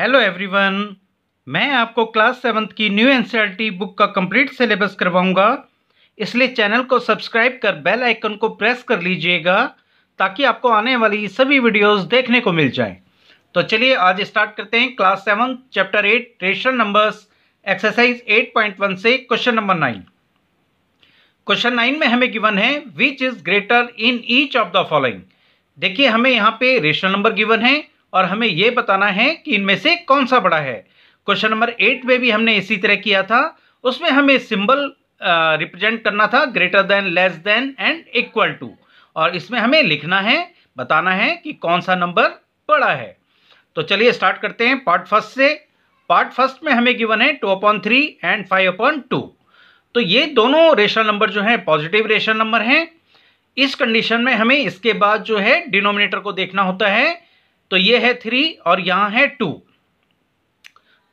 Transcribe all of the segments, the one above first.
Hello everyone, मैं आपको class 7th की न्यू एनसीईआरटी बुक का कंप्लीट सिलेबस करवाऊंगा। इसलिए चैनल को सब्सक्राइब कर बेल आइकन को प्रेस कर लीजिएगा ताकि आपको आने वाली सभी वीडियोस देखने को मिल जाएं। तो चलिए आज स्टार्ट करते हैं class 7 chapter 8 rational numbers exercise 8.1 से क्वेश्चन नंबर 9। क्वेश्चन 9 में हमें गिवन है which is greater in each of the following. देखिए हमें यहाँ पे रेशनल नंबर गिवन है और हमें यह बताना है कि इनमें से कौन सा बड़ा है। क्वेश्चन नंबर 8 में भी हमने इसी तरह किया था, उसमें हमें सिंबल रिप्रेजेंट करना था greater than, less than and equal to, और इसमें हमें लिखना है, बताना है कि कौन सा नंबर बड़ा है। तो चलिए स्टार्ट करते हैं पार्ट फर्स्ट से। पार्ट फर्स्ट में हमें गिवन है 2/3 एंड 5/2। तो ये दोनों रेशनल नंबर जो है पॉजिटिव रेशनल नंबर हैं। इस कंडीशन में हमें इसके बाद जो है डिनोमिनेटर को देखना होता है। तो ये है 3 और यहाँ है 2।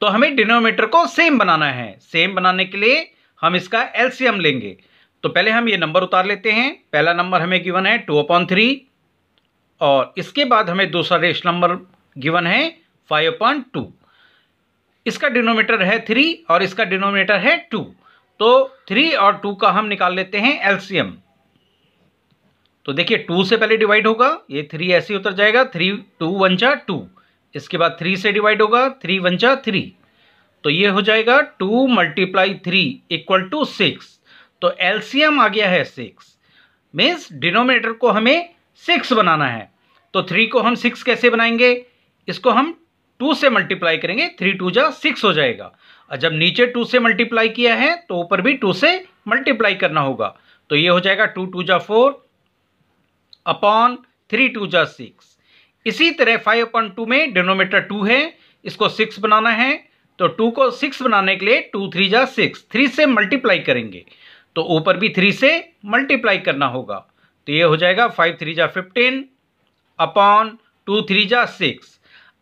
तो हमें डिनोमिनेटर को सेम बनाना है। सेम बनाने के लिए हम इसका एलसीएम लेंगे। तो पहले हम ये नंबर उतार लेते हैं। पहला नंबर हमें गिवन है 2/3 और इसके बाद हमें दूसरा रेशनल नंबर गिवन है 5/2। इसका डिनोमिनेटर है 3 और इसका डिनोमिनेटर है 2। तो 3 और 2 का हम निकाल लेते हैं एलसीएम। तो देखिए 2 से पहले डिवाइड होगा, ये 3 ऐसे उतर जाएगा, 3 2 1 जा 2। इसके बाद 3 से डिवाइड होगा, 3 1 जा 3। तो ये हो जाएगा 2 × 3 = 6। तो एलसीएम आ गया है 6। मीन्स डिनोमिनेटर को हमें 6 बनाना है। तो 3 को हम 6 कैसे बनाएंगे, इसको हम 2 से मल्टीप्लाई करेंगे, 3 2 जा 6 हो जाएगा। और जब नीचे 2 से मल्टीप्लाई किया है तो ऊपर भी 2 से मल्टीप्लाई करना होगा। तो ये हो जाएगा 2 2 जा 4 अपॉन 3 2 जा 6। इसी तरह 5/2 में डिनोमिनेटर 2 है, इसको 6 बनाना है। तो 2 को 6 बनाने के लिए 2 3 जा 6, 3 से मल्टीप्लाई करेंगे तो ऊपर भी 3 से मल्टीप्लाई करना होगा। तो ये हो जाएगा 5 3 जा 15 अपॉन 2 3 जा 6।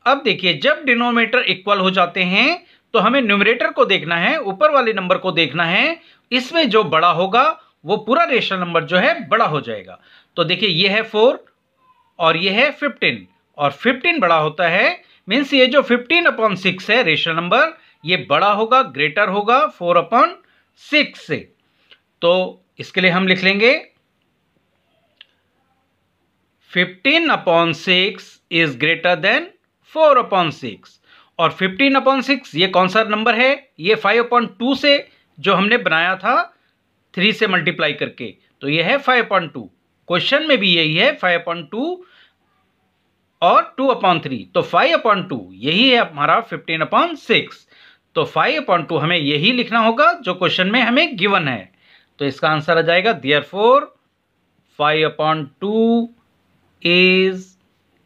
अब देखिए जब डिनोमिनेटर इक्वल हो जाते हैं तो हमें न्यूमरेटर को देखना है, ऊपर वाले नंबर को देखना है। इसमें जो बड़ा होगा वो पूरा रेशनल नंबर जो है बड़ा हो जाएगा। तो देखिए ये है 4 और ये है 15 और 15 बड़ा होता है। मीन्स ये जो 15/6 है रेशनल नंबर, ये बड़ा होगा, ग्रेटर होगा 4/6 से। तो इसके लिए हम लिख लेंगे 15/6 इज ग्रेटर देन 4/6। और 15/6 ये कौन सा नंबर है, ये 5/2 से जो हमने बनाया था 3 से मल्टीप्लाई करके, तो ये है 5/2। क्वेश्चन में भी यही है 5/2 और 2/3। तो 5/2 यही है हमारा 15/6। तो 5/2 हमें यही लिखना होगा जो क्वेश्चन में हमें गिवन है। तो इसका आंसर आ जाएगा देयरफॉर 5/2 इज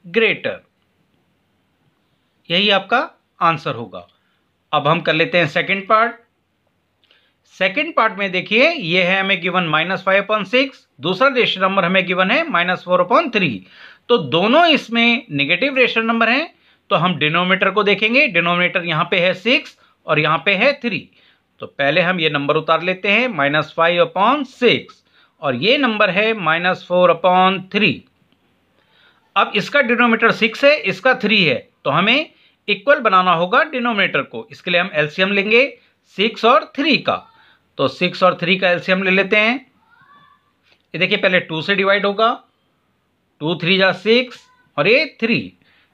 ग्रेटर। यही आपका आंसर होगा। अब हम कर लेते हैं सेकंड पार्ट। सेकंड पार्ट में देखिए ये है हमें गिवन -5/6, दूसरा रेशनल नंबर हमें गिवन है -4/3। तो दोनों इसमें नेगेटिव रेशनल नंबर हैं। तो हम डिनोमिनेटर को देखेंगे। डिनोमिनेटर यहाँ पे है 6 और यहाँ पे है 3। तो पहले हम ये नंबर उतार लेते हैं -5/6 और ये नंबर है -4/3। अब इसका डिनोमिनेटर 6 है, इसका 3 है, तो हमें इक्वल बनाना होगा डिनोमिनेटर को। इसके लिए हम एलसीएम लेंगे 6 और 3 का। तो 6 और 3 का एलसीएम ले लेते हैं। ये देखिए पहले 2 से डिवाइड होगा, 2 3 जा 6 और ये 3।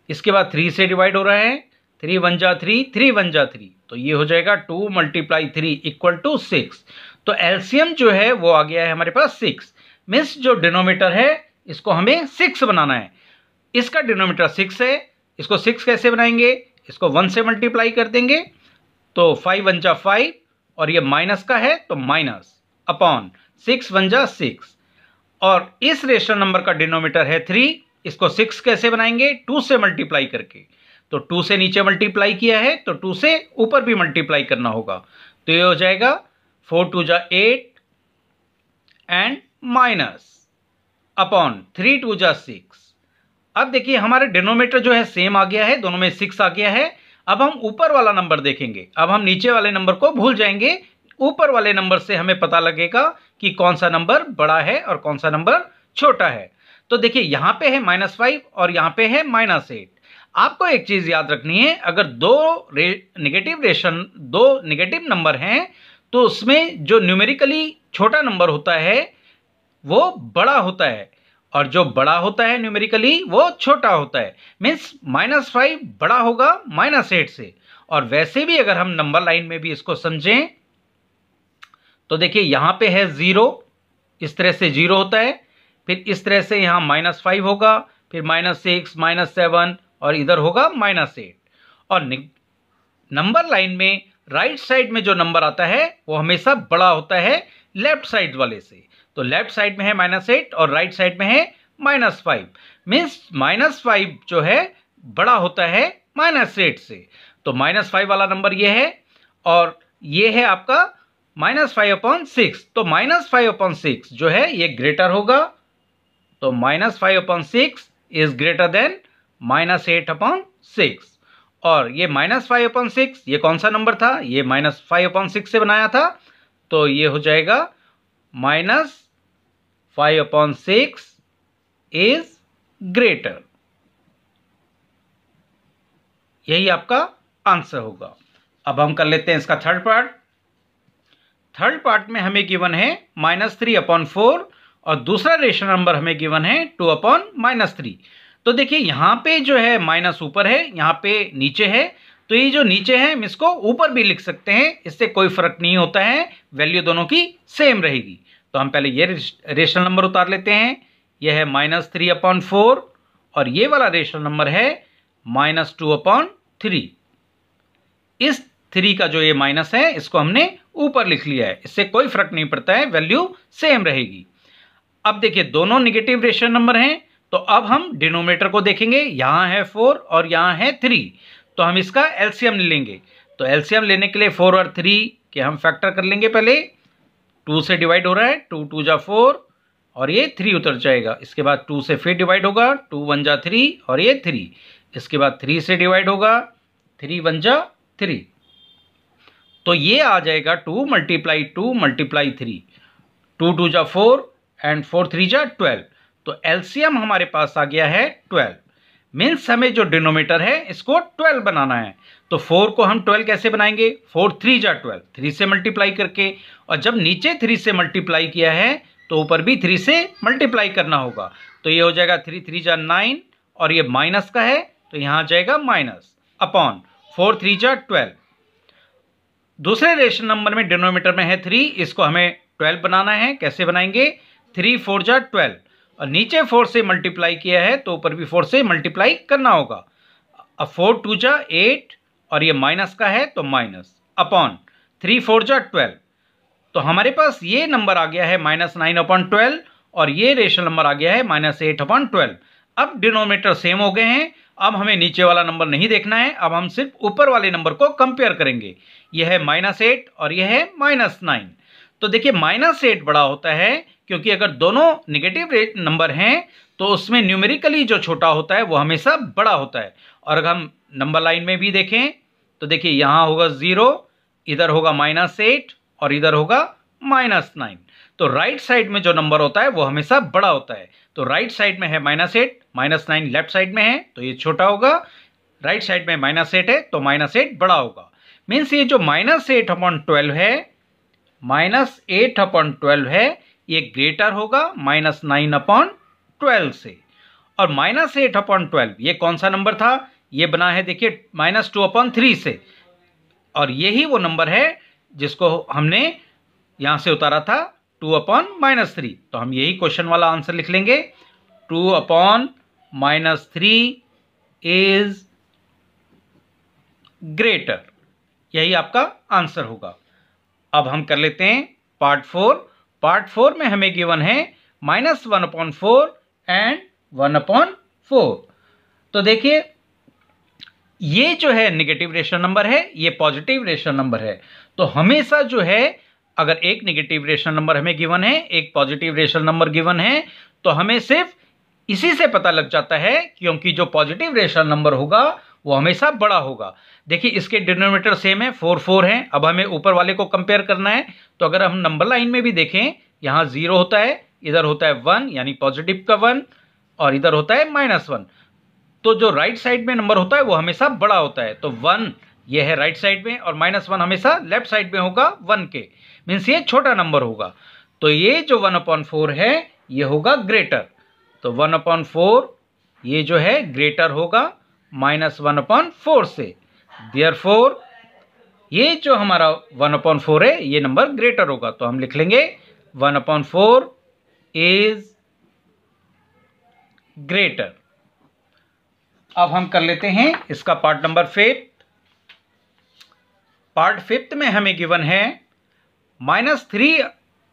इसके बाद 3 से डिवाइड हो रहा है, 3 1 जा 3, 3 1 जा 3। तो ये हो जाएगा 2 × 3 = 6। तो एलसीएम जो है वो आ गया है हमारे पास 6। मीन्स जो डिनोमिनेटर है इसको हमें 6 बनाना है। इसका डिनोमिनेटर 6 है, इसको 6 कैसे बनाएंगे, इसको 1 से मल्टीप्लाई कर देंगे। तो 5 1 जा 5 और ये माइनस का है तो माइनस अपॉन 6 1 जा 6। और इस रेशनल नंबर का डिनोमिनेटर है 3, इसको 6 कैसे बनाएंगे, 2 से मल्टीप्लाई करके। तो 2 से नीचे मल्टीप्लाई किया है तो 2 से ऊपर भी मल्टीप्लाई करना होगा। तो ये हो जाएगा 4 2 जा 8 एंड माइनस अपॉन 3 2 जा 6। अब देखिए हमारे डिनोमिनेटर जो है सेम आ गया है, दोनों में 6 आ गया है। अब हम ऊपर वाला नंबर देखेंगे। अब हम नीचे वाले नंबर को भूल जाएंगे, ऊपर वाले नंबर से हमें पता लगेगा कि कौन सा नंबर बड़ा है और कौन सा नंबर छोटा है। तो देखिए यहाँ पे है -5 और यहाँ पे है -8। आपको एक चीज़ याद रखनी है, अगर दो नेगेटिव नंबर हैं तो उसमें जो न्यूमेरिकली छोटा नंबर होता है वो बड़ा होता है, और जो बड़ा होता है न्यूमेरिकली वो छोटा होता है। मीन्स -5 बड़ा होगा -8 से। और वैसे भी अगर हम नंबर लाइन में भी इसको समझें तो देखिए यहाँ पे है 0, इस तरह से 0 होता है, फिर इस तरह से यहाँ -5 होगा, फिर -6, -7 और इधर होगा -8। और नंबर लाइन में राइट साइड में जो नंबर आता है वो हमेशा बड़ा होता है लेफ्ट साइड वाले से। तो लेफ्ट साइड में है -8 और राइट साइड में है -5। मीन्स -5 जो है बड़ा होता है -8 से। तो -5 वाला नंबर ये है, और ये है आपका -5/6। तो -5/6 जो है ये ग्रेटर होगा। तो -5/6 इज ग्रेटर देन -8/6। और ये -5/6 ये कौन सा नंबर था? ये -5/6 से बनाया था, तो ये हो जाएगा -5/6 इज ग्रेटर। यही आपका आंसर होगा। अब हम कर लेते हैं इसका थर्ड पार्ट। थर्ड पार्ट में हमें गिवन है -3/4 और दूसरा रेशनल नंबर हमें गिवन है 2/-3। तो देखिए यहाँ पे जो है माइनस ऊपर है, यहाँ पे नीचे है, तो ये जो नीचे है हम इसको ऊपर भी लिख सकते हैं, इससे कोई फर्क नहीं होता है, वैल्यू दोनों की सेम रहेगी। तो हम पहले ये रेशनल नंबर उतार लेते हैं। यह है -3/4 और ये वाला रेशनल नंबर है -2/3। इस 3 का जो ये माइनस है इसको हमने ऊपर लिख लिया है, इससे कोई फर्क नहीं पड़ता है, वैल्यू सेम रहेगी। अब देखिए दोनों निगेटिव रेशनल नंबर हैं, तो अब हम डिनोमिनेटर को देखेंगे। यहाँ है 4 और यहाँ है 3, तो हम इसका एलसीएम ले लेंगे। तो एलसीएम लेने के लिए 4 और 3 के हम फैक्टर कर लेंगे। पहले 2 से डिवाइड हो रहा है, 2 2 जा 4 और ये 3 उतर जाएगा। इसके बाद 2 से फिर डिवाइड होगा, 2 1 जा 3 और ये 3। इसके बाद 3 से डिवाइड होगा, 3 1 जा 3। तो ये आ जाएगा 2 × 2 × 3, 2 2 जा 4 एंड 4 3 जा 12। तो एलसीएम हमारे पास आ गया है 12। मीन्स हमें जो डिनोमिनेटर है इसको 12 बनाना है। तो 4 को हम 12 कैसे बनाएंगे? 4 3 जा 12, 3 से मल्टीप्लाई करके। और जब नीचे 3 से मल्टीप्लाई किया है तो ऊपर भी 3 से मल्टीप्लाई करना होगा। तो ये हो जाएगा 3 3 जा 9 और ये माइनस का है तो यहाँ आ जाएगा माइनस अपॉन 4 3 जा 12। दूसरे रेशनल नंबर में डिनोमिनेटर में है 3, इसको हमें 12 बनाना है। कैसे बनाएंगे? 3 4 जा 12 और नीचे 4 से मल्टीप्लाई किया है तो ऊपर भी 4 से मल्टीप्लाई करना होगा। अब 4 2 जा 8 और ये माइनस का है तो माइनस अपॉन 3 4 जा 12। तो हमारे पास ये नंबर आ गया है -9/12 और ये रेशनल नंबर आ गया है -8/12। अब डिनोमिनेटर सेम हो गए हैं। अब हमें नीचे वाला नंबर नहीं देखना है, अब हम सिर्फ ऊपर वाले नंबर को कंपेयर करेंगे। यह है -8 और यह है -9। तो देखिए -8 बड़ा होता है क्योंकि अगर दोनों निगेटिव नंबर हैं तो उसमें न्यूमेरिकली जो छोटा होता है वो हमेशा बड़ा होता है। और अगर हम नंबर लाइन में भी देखें तो देखिए यहाँ होगा 0, इधर होगा -8 और इधर होगा -9। तो राइट साइड में जो नंबर होता है वो हमेशा बड़ा होता है। तो राइट साइड में है -8, -9 लेफ्ट साइड में है तो ये छोटा होगा। राइट साइड में -8 है तो -8 बड़ा होगा। मीन्स ये जो -8/12 है, -8/12 है, ये ग्रेटर होगा -9/12 से। और -8/12 ये कौन सा नंबर था? ये बना है देखिए -2/3 से, और यही वो नंबर है जिसको हमने यहाँ से उतारा था 2/-3। तो हम यही क्वेश्चन वाला आंसर लिख लेंगे, 2/-3 इज ग्रेटर। यही आपका आंसर होगा। अब हम कर लेते हैं पार्ट 4। पार्ट 4 में हमें गिवन है -1/4 एंड 1/4। तो देखिए ये जो है निगेटिव रेशनल नंबर है, ये पॉजिटिव रेशनल नंबर है। तो हमेशा जो है अगर एक निगेटिव रेशनल नंबर हमें गिवन है, एक पॉजिटिव रेशनल नंबर गिवन है, तो हमें सिर्फ इसी से पता लग जाता है क्योंकि जो पॉजिटिव रेशनल नंबर होगा वो हमेशा बड़ा होगा। देखिए इसके डिनोमिनेटर सेम है, 4 4 है। अब हमें ऊपर वाले को कंपेयर करना है, तो अगर हम नंबर लाइन में भी देखें, यहाँ 0 होता है, इधर होता है 1 यानी पॉजिटिव का 1 और इधर होता है -1। तो जो राइट साइड में नंबर होता है वो हमेशा बड़ा होता है। तो 1 ये है राइट साइड में और -1 हमेशा लेफ्ट साइड में होगा 1 के, मीन्स ये छोटा नंबर होगा। तो ये जो 1/4 है ये होगा ग्रेटर। तो 1/4 ये जो है ग्रेटर होगा -1/4 से। देयरफॉर ये जो हमारा 1/4 है ये नंबर ग्रेटर होगा। तो हम लिख लेंगे 1/4 इज ग्रेटर। अब हम कर लेते हैं इसका पार्ट नंबर 5। पार्ट 5 में हमें गिवन है -3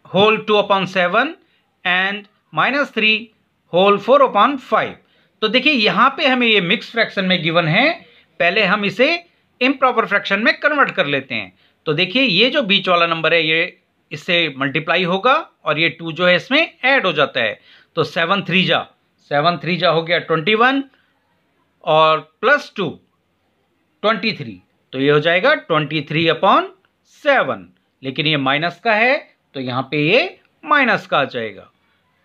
होल 2/7 एंड -3 होल 4/5। तो देखिए यहां पे हमें ये मिक्स फ्रैक्शन में गिवन है, पहले हम इसे इम्प्रॉपर फ्रैक्शन में कन्वर्ट कर लेते हैं। तो देखिए ये जो बीच वाला नंबर है ये इससे मल्टीप्लाई होगा और ये 2 जो है इसमें ऐड हो जाता है। तो 7 3 जा हो गया 21 और +2 23, तो ये हो जाएगा 23/7। लेकिन ये माइनस का है तो यहाँ पे ये माइनस का आ जाएगा।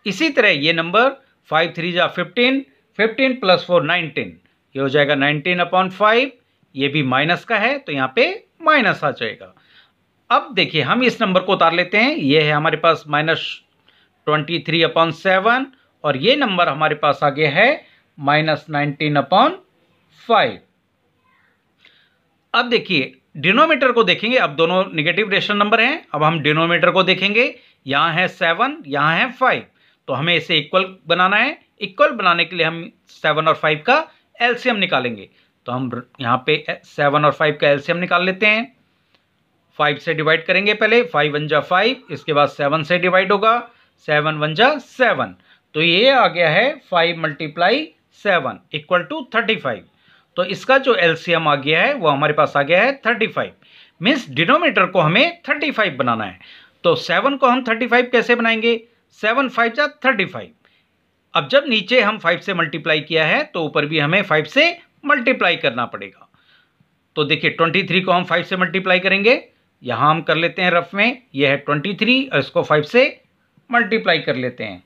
इसी तरह ये नंबर 5 3 जा 15, 15 + 4 19, ये हो जाएगा 19/5। ये भी माइनस का है तो यहाँ पे माइनस आ जाएगा। अब देखिए हम इस नंबर को उतार लेते हैं। ये है हमारे पास -23/7 और ये नंबर हमारे पास आ गया है -19/5। अब देखिए डिनोमीटर को देखेंगे। अब दोनों नेगेटिव रेशनल नंबर हैं। अब हम डिनोमीटर को देखेंगे। यहाँ है 7, यहाँ है 5, तो हमें इसे इक्वल बनाना है। इक्वल बनाने के लिए हम 7 और 5 का एलसीएम निकालेंगे। तो हम यहाँ पे 7 और 5 का एलसीएम निकाल लेते हैं। 5 से डिवाइड करेंगे पहले, 5 1 जा 5, इसके बाद 7 से डिवाइड होगा, 7 1 जा 7, तो ये आ गया है 5 × 7 = 35। तो इसका जो एलसीएम आ गया है वो हमारे पास आ गया है 35। मीन्स डिनोमीटर को हमें 35 बनाना है। तो 7 को हम 35 कैसे बनाएंगे? 7 5 जा 35। अब जब नीचे हम 5 से मल्टीप्लाई किया है तो ऊपर भी हमें 5 से मल्टीप्लाई करना पड़ेगा। तो देखिए 23 को हम 5 से मल्टीप्लाई करेंगे। यहाँ हम कर लेते हैं रफ में, ये है 23 और इसको 5 से मल्टीप्लाई कर लेते हैं।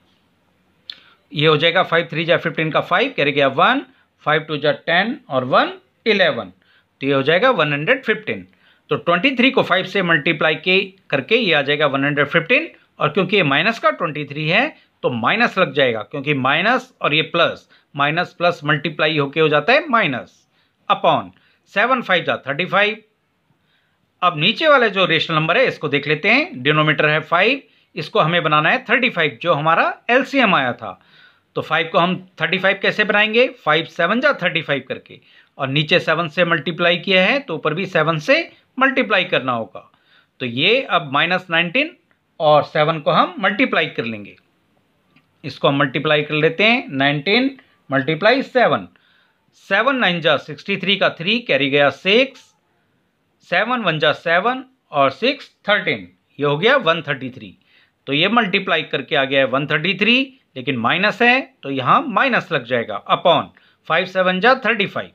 ये हो जाएगा 5 3 जा 15 का 5 कैरी गया 1, 5 2 जा 10 और 1 11, तो ये हो जाएगा 115। तो 23 को 5 से मल्टीप्लाई करके ये आ जाएगा 115। और क्योंकि ये माइनस का 23 है तो माइनस लग जाएगा, क्योंकि माइनस और ये प्लस, माइनस प्लस मल्टीप्लाई होके हो जाता है माइनस अपॉन 7 5 जा 35। अब नीचे वाले जो रेशनल नंबर है इसको देख लेते हैं। डिनोमीटर है 5, इसको हमें बनाना है 35 जो हमारा एलसीएम आया था। तो 5 को हम 35 कैसे बनाएंगे? 5 7 जा 35 करके, और नीचे 7 से मल्टीप्लाई किया है तो ऊपर भी 7 से मल्टीप्लाई करना होगा। तो ये अब -19 और 7 को हम मल्टीप्लाई कर लेंगे। इसको हम मल्टीप्लाई कर लेते हैं। 19 × 7, 7 9 जा 63 का 3 कैरी गया 6, 7 1 जा 7 और 6 13, ये हो गया 133। तो ये मल्टीप्लाई करके आ गया है 133, लेकिन माइनस है तो यहाँ माइनस लग जाएगा अपॉन 5 7 जा 35।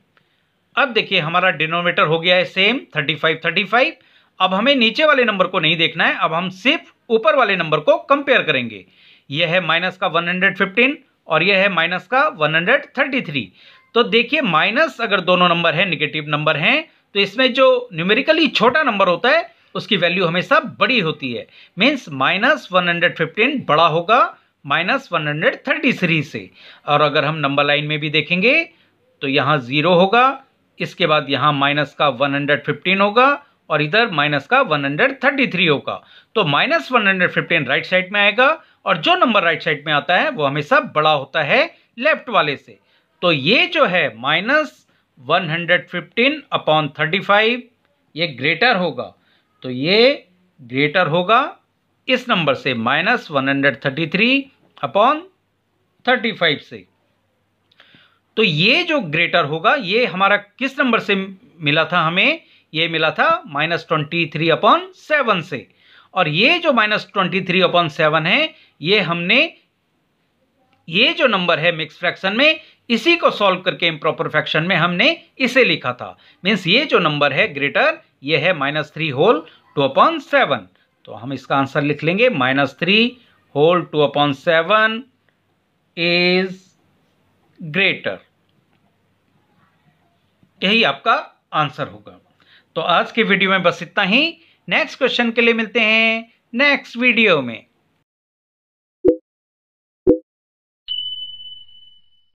अब देखिए हमारा डिनोमीटर हो गया है सेम 35 35। अब हमें नीचे वाले नंबर को नहीं देखना है, अब हम सिर्फ ऊपर वाले नंबर को कंपेयर करेंगे। यह है माइनस का 115 और यह है माइनस का 133। तो देखिए माइनस अगर दोनों नंबर हैं, नेगेटिव नंबर हैं, तो इसमें जो न्यूमेरिकली छोटा नंबर होता है उसकी वैल्यू हमेशा बड़ी होती है। मीन्स -115 बड़ा होगा -133 से। और अगर हम नंबर लाइन में भी देखेंगे तो यहाँ 0 होगा, इसके बाद यहाँ माइनस का 115 होगा और इधर माइनस का 133 होगा। तो -115 राइट साइड में आएगा और जो नंबर राइट साइड में आता है वो हमेशा बड़ा होता है लेफ्ट वाले से। तो ये जो है -115/35 ये ग्रेटर होगा। तो ये ग्रेटर होगा इस नंबर से -133/35 से। तो ये जो ग्रेटर होगा ये हमारा किस नंबर से मिला था? हमें ये मिला था -23/7 से। और ये जो -23/7 है ये हमने, ये जो नंबर है मिक्स फ्रैक्शन में, इसी को सॉल्व करके इम्प्रॉपर फ्रैक्शन में हमने इसे लिखा था। मीन्स ये जो नंबर है ग्रेटर ये है -3 होल 2/7। तो हम इसका आंसर लिख लेंगे -3 होल 2/7 इज ग्रेटर। यही आपका आंसर होगा। तो आज के वीडियो में बस इतना ही। नेक्स्ट क्वेश्चन के लिए मिलते हैं नेक्स्ट वीडियो में।